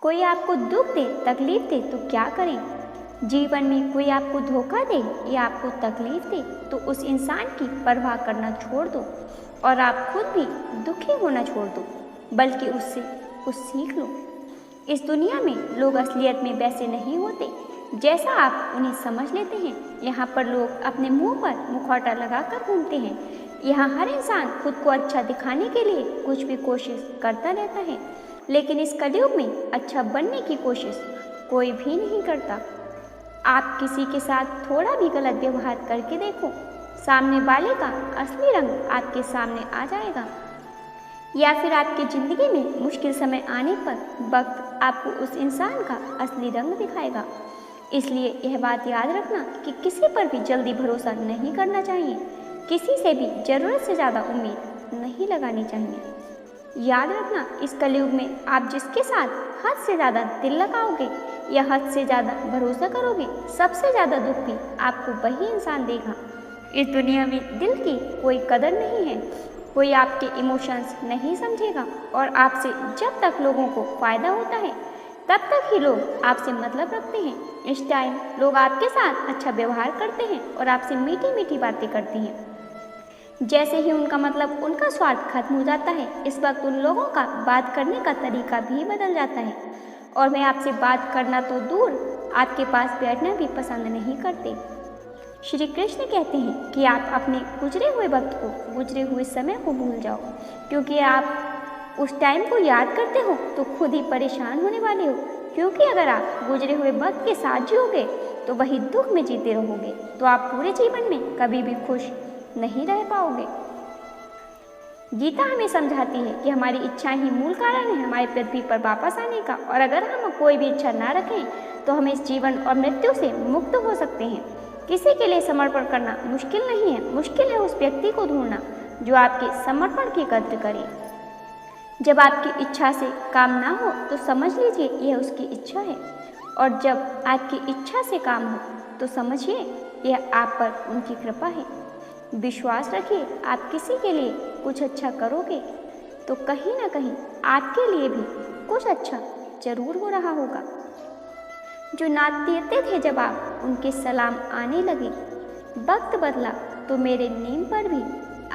कोई आपको दुख दे, तकलीफ दे तो क्या करें? जीवन में कोई आपको धोखा दे या आपको तकलीफ दे तो उस इंसान की परवाह करना छोड़ दो और आप खुद भी दुखी होना छोड़ दो, बल्कि उससे कुछ सीख लो। इस दुनिया में लोग असलियत में वैसे नहीं होते जैसा आप उन्हें समझ लेते हैं। यहाँ पर लोग अपने मुंह पर मुखौटा लगाकर घूमते हैं। यहाँ हर इंसान खुद को अच्छा दिखाने के लिए कुछ भी कोशिश करता रहता है, लेकिन इस कलयुग में अच्छा बनने की कोशिश कोई भी नहीं करता। आप किसी के साथ थोड़ा भी गलत व्यवहार करके देखो, सामने वाले का असली रंग आपके सामने आ जाएगा। या फिर आपकी ज़िंदगी में मुश्किल समय आने पर वक्त आपको उस इंसान का असली रंग दिखाएगा। इसलिए यह बात याद रखना कि किसी पर भी जल्दी भरोसा नहीं करना चाहिए, किसी से भी ज़रूरत से ज़्यादा उम्मीद नहीं लगानी चाहिए। याद रखना, इस कलयुग में आप जिसके साथ हद से ज़्यादा दिल लगाओगे या हद से ज़्यादा भरोसा करोगे, सबसे ज़्यादा दुख भी आपको वही इंसान देगा। इस दुनिया में दिल की कोई कदर नहीं है, कोई आपके इमोशंस नहीं समझेगा और आपसे जब तक लोगों को फ़ायदा होता है तब तक ही लोग आपसे मतलब रखते हैं। इस टाइम लोग आपके साथ अच्छा व्यवहार करते हैं और आपसे मीठी मीठी बातें करते हैं। जैसे ही उनका मतलब उनका स्वार्थ खत्म हो जाता है, इस वक्त उन लोगों का बात करने का तरीका भी बदल जाता है और मैं आपसे बात करना तो दूर, आपके पास बैठना भी पसंद नहीं करते। श्री कृष्ण कहते हैं कि आप अपने गुजरे हुए वक्त को, गुजरे हुए समय को भूल जाओ, क्योंकि आप उस टाइम को याद करते हो तो खुद ही परेशान होने वाले हो। क्योंकि अगर आप गुजरे हुए वक्त के साथ जियोगे तो वही दुख में जीते रहोगे, तो आप पूरे जीवन में कभी भी खुश नहीं रह पाओगे। गीता हमें समझाती है कि हमारी इच्छा ही मूल कारण है हमारी पृथ्वी पर वापस आने का, और अगर हम कोई भी इच्छा ना रखें तो हम इस जीवन और मृत्यु से मुक्त हो सकते हैं। किसी के लिए समर्पण करना मुश्किल नहीं है, मुश्किल है उस व्यक्ति को ढूंढना जो आपके समर्पण की कद्र करे। जब आपकी इच्छा से काम ना हो तो समझ लीजिए यह उसकी इच्छा है, और जब आपकी इच्छा से काम हो तो समझिए यह आप पर उनकी कृपा है। विश्वास रखिए, आप किसी के लिए कुछ अच्छा करोगे तो कहीं ना कहीं आपके लिए भी कुछ अच्छा जरूर हो रहा होगा। जो नाच देते थे जब आप उनके सलाम आने लगे, वक्त बदला तो मेरे नीम पर भी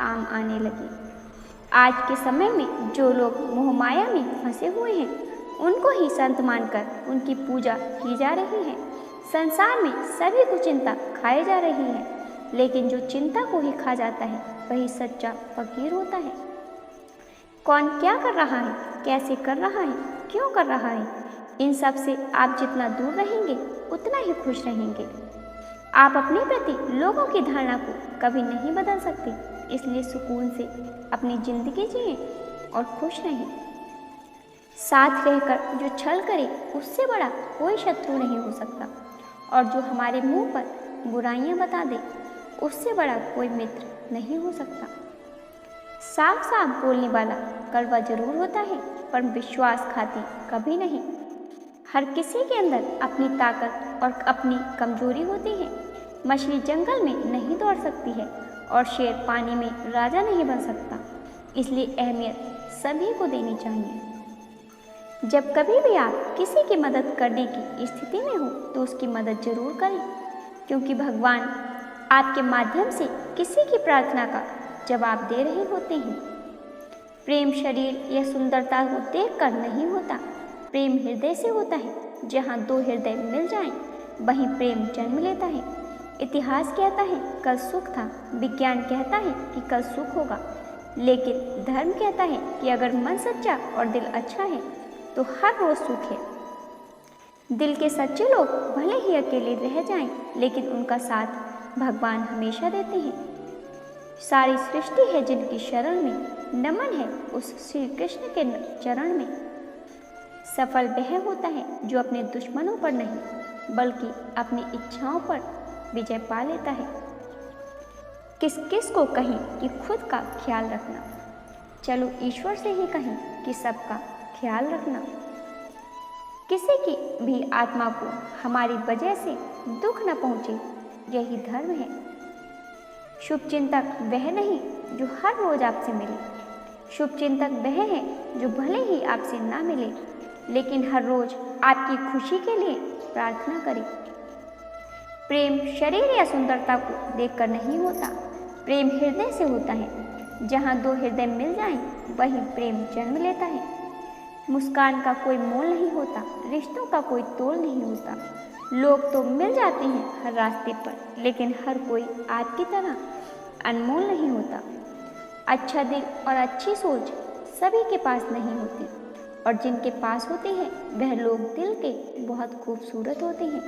आम आने लगे। आज के समय में जो लोग मोहमाया में फंसे हुए हैं उनको ही संत मानकर उनकी पूजा की जा रही है। संसार में सभी को चिंता खाई जा रही है, लेकिन जो चिंता को ही खा जाता है वही सच्चा फकीर होता है। कौन क्या कर रहा है, कैसे कर रहा है, क्यों कर रहा है, इन सब से आप जितना दूर रहेंगे उतना ही खुश रहेंगे। आप अपने प्रति लोगों की धारणा को कभी नहीं बदल सकते, इसलिए सुकून से अपनी ज़िंदगी जिए और खुश रहें। साथ रहकर जो छल करे उससे बड़ा कोई शत्रु नहीं हो सकता, और जो हमारे मुंह पर बुराइयां बता दे उससे बड़ा कोई मित्र नहीं हो सकता। साफ साफ बोलने वाला कड़वा जरूर होता है पर विश्वासघाती कभी नहीं। हर किसी के अंदर अपनी ताकत और अपनी कमजोरी होती है। मछली जंगल में नहीं दौड़ सकती है और शेर पानी में राजा नहीं बन सकता, इसलिए अहमियत सभी को देनी चाहिए। जब कभी भी आप किसी की मदद करने की स्थिति में हो तो उसकी मदद जरूर करें, क्योंकि भगवान आपके माध्यम से किसी की प्रार्थना का जवाब दे रहे होते हैं। प्रेम शरीर या सुंदरता को देखकर नहीं होता, प्रेम हृदय से होता है। जहाँ दो हृदय मिल जाएं, वहीं प्रेम जन्म लेता है। इतिहास कहता है कल सुख था, विज्ञान कहता है कि कल सुख होगा, लेकिन धर्म कहता है कि अगर मन सच्चा और दिल अच्छा है तो हर रोज सुख है। दिल के सच्चे लोग भले ही अकेले रह जाएं, लेकिन उनका साथ भगवान हमेशा देते हैं। सारी सृष्टि है जिनकी शरण में, नमन है उस श्री कृष्ण के चरण में। सफल वह होता है जो अपने दुश्मनों पर नहीं बल्कि अपनी इच्छाओं पर विजय पा लेता है। किस किस को कहें कि खुद का ख्याल रखना, चलो ईश्वर से ही कहें कि सबका ख्याल रखना। किसी की भी आत्मा को हमारी वजह से दुख न पहुंचे, यही धर्म है। शुभ चिंतक वह नहीं जो हर रोज आपसे मिले, शुभ चिंतक वह है जो भले ही आपसे ना मिले लेकिन हर रोज आपकी खुशी के लिए प्रार्थना करें। प्रेम शरीर या सुंदरता को देखकर नहीं होता, प्रेम हृदय से होता है। जहाँ दो हृदय मिल जाएं, वही प्रेम जन्म लेता है। मुस्कान का कोई मोल नहीं होता, रिश्तों का कोई तोल नहीं होता। लोग तो मिल जाते हैं हर रास्ते पर, लेकिन हर कोई आपकी तरह अनमोल नहीं होता। अच्छा दिल और अच्छी सोच सभी के पास नहीं होती, और जिनके पास होती है वह लोग दिल के बहुत खूबसूरत होते हैं।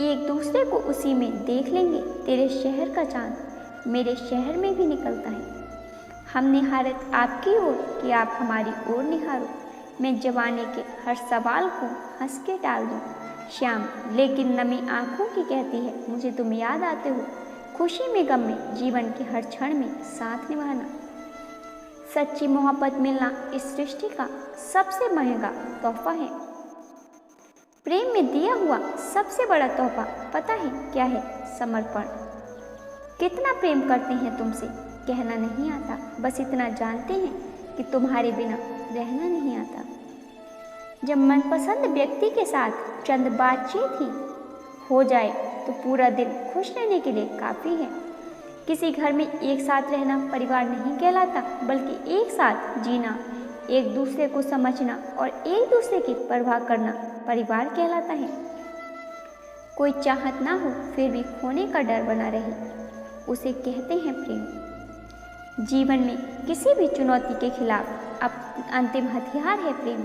एक दूसरे को उसी में देख लेंगे। तेरे शहर का चांद मेरे शहर में भी निकलता है। हम निहारत आपकी ओर कि आप हमारी ओर निहारो। मैं जवानी के हर सवाल को हंस के टाल दूँ श्याम, लेकिन नमी आंखों की कहती है मुझे तुम याद आते हो। खुशी में गम में जीवन के हर क्षण में साथ निभाना। सच्ची मोहब्बत मिलना इस सृष्टि का सबसे महंगा तोहफा है। प्रेम में दिया हुआ सबसे बड़ा तोहफा पता है क्या है? समर्पण। कितना प्रेम करते हैं तुमसे कहना नहीं आता, बस इतना जानते हैं कि तुम्हारे बिना रहना नहीं आता। जब मनपसंद व्यक्ति के साथ चंद बातचीत ही हो जाए तो पूरा दिन खुश रहने के लिए काफ़ी है। किसी घर में एक साथ रहना परिवार नहीं कहलाता, बल्कि एक साथ जीना, एक दूसरे को समझना और एक दूसरे की परवाह करना परिवार कहलाता है। कोई चाहत ना हो फिर भी खोने का डर बना रहे, उसे कहते हैं प्रेम। जीवन में किसी भी चुनौती के खिलाफ अब अंतिम हथियार है प्रेम।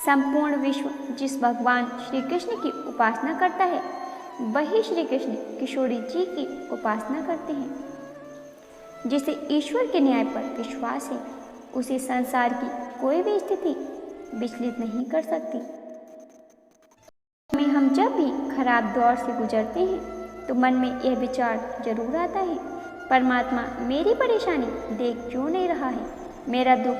संपूर्ण विश्व जिस भगवान श्री कृष्ण की उपासना करता है, वही श्री कृष्ण किशोरी जी की उपासना करते हैं। जिसे ईश्वर के न्याय पर विश्वास है, उसे संसार की कोई भी स्थिति विचलित नहीं कर सकती। में हम जब भी खराब दौर से गुजरते हैं तो मन में यह विचार जरूर आता है, परमात्मा मेरी परेशानी देख क्यों नहीं रहा है, मेरा दुख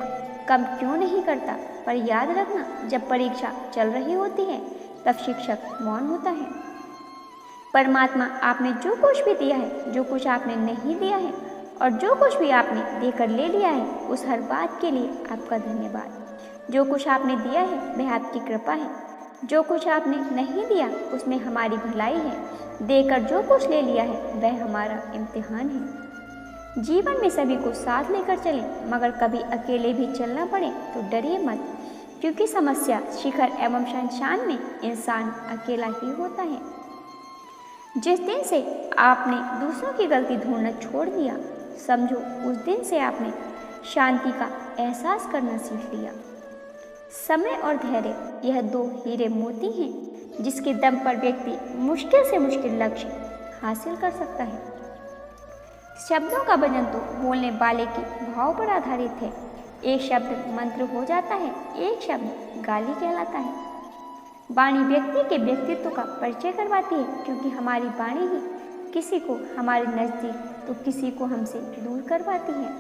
कम क्यों नहीं करता। पर याद रखना, जब परीक्षा चल रही होती है तब शिक्षक मौन होता है। परमात्मा आपने जो कुछ भी दिया है, जो कुछ आपने नहीं दिया है और जो कुछ भी आपने देकर ले लिया है, उस हर बात के लिए आपका धन्यवाद। जो कुछ आपने दिया है वह आपकी कृपा है, जो कुछ आपने नहीं दिया उसमें हमारी भलाई है, देकर जो कुछ ले लिया है वह हमारा इम्तिहान है। जीवन में सभी को साथ लेकर चलें, मगर कभी अकेले भी चलना पड़े तो डरिए मत, क्योंकि समस्या शिखर एवं शमशान में इंसान अकेला ही होता है। जिस दिन से आपने दूसरों की गलती ढूंढना छोड़ दिया, समझो उस दिन से आपने शांति का एहसास करना सीख लिया। समय और धैर्य यह दो हीरे मोती हैं, जिसके दम पर व्यक्ति मुश्किल से मुश्किल लक्ष्य हासिल कर सकता है। शब्दों का वजन तो बोलने वाले के भाव पर आधारित है। एक शब्द मंत्र हो जाता है, एक शब्द गाली कहलाता है। वाणी व्यक्ति के व्यक्तित्व का परिचय करवाती है, क्योंकि हमारी वाणी ही किसी को हमारे नज़दीक तो किसी को हमसे दूर करवाती है।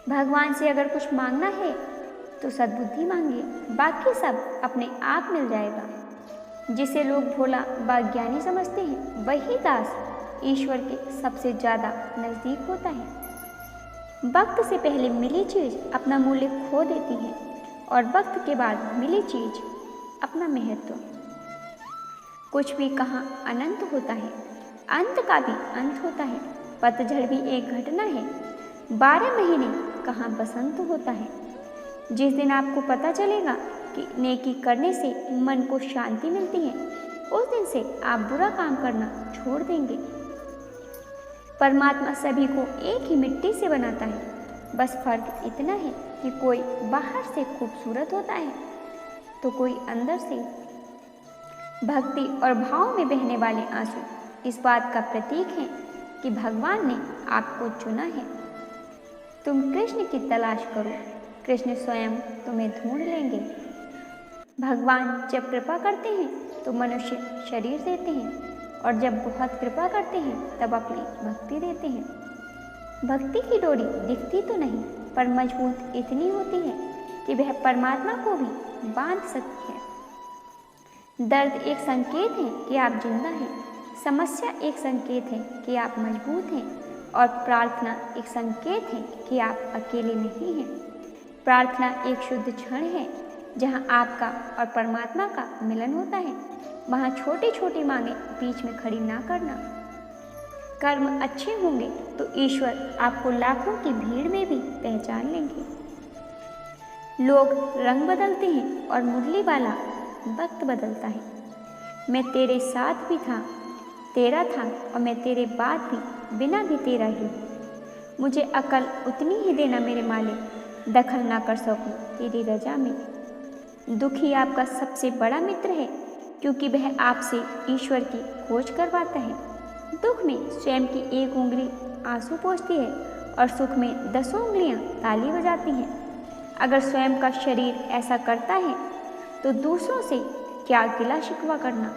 भगवान से अगर कुछ मांगना है तो सद्बुद्धि मांगिए, बाकी सब अपने आप मिल जाएगा। जिसे लोग भोला व ज्ञानी समझते हैं, वही दास ईश्वर के सबसे ज़्यादा नज़दीक होता है। वक्त से पहले मिली चीज़ अपना मूल्य खो देती है, और वक्त के बाद मिली चीज़ अपना महत्व। कुछ भी कहाँ अनंत होता है, अंत का भी अंत होता है। पतझड़ भी एक घटना है, 12 महीने कहाँ बसंत होता है। जिस दिन आपको पता चलेगा कि नेकी करने से मन को शांति मिलती है, उस दिन से आप बुरा काम करना छोड़ देंगे। परमात्मा सभी को एक ही मिट्टी से बनाता है, बस फर्क इतना है कि कोई बाहर से खूबसूरत होता है तो कोई अंदर से। भक्ति और भाव में बहने वाले आंसू इस बात का प्रतीक है कि भगवान ने आपको चुना है। तुम कृष्ण की तलाश करो, कृष्ण स्वयं तुम्हें ढूंढ लेंगे। भगवान जब कृपा करते हैं तो मनुष्य शरीर देते हैं, और जब बहुत कृपा करते हैं तब अपनी भक्ति देते हैं। भक्ति की डोरी दिखती तो नहीं, पर मजबूत इतनी होती है कि वह परमात्मा को भी बांध सकती है। दर्द एक संकेत है कि आप जिंदा हैं, समस्या एक संकेत है कि आप मजबूत हैं, और प्रार्थना एक संकेत है कि आप अकेले नहीं हैं। प्रार्थना एक शुद्ध क्षण है जहाँ आपका और परमात्मा का मिलन होता है। वहाँ छोटी छोटी मांगे बीच में खड़ी ना करना। कर्म अच्छे होंगे तो ईश्वर आपको लाखों की भीड़ में भी पहचान लेंगे। लोग रंग बदलते हैं और मुरली वाला वक्त बदलता है। मैं तेरे साथ भी था, तेरा था, और मैं तेरे बाद भी बिना भी तेरा ही। मुझे अकल उतनी ही देना मेरे मालिक, दखल ना कर सकूं तेरी रजा में। दुखी आपका सबसे बड़ा मित्र है क्योंकि वह आपसे ईश्वर की खोज करवाता है। दुख में स्वयं की एक उंगली आंसू पोंछती है और सुख में 10 उंगलियां ताली बजाती हैं। अगर स्वयं का शरीर ऐसा करता है तो दूसरों से क्या गिला शिकवा करना।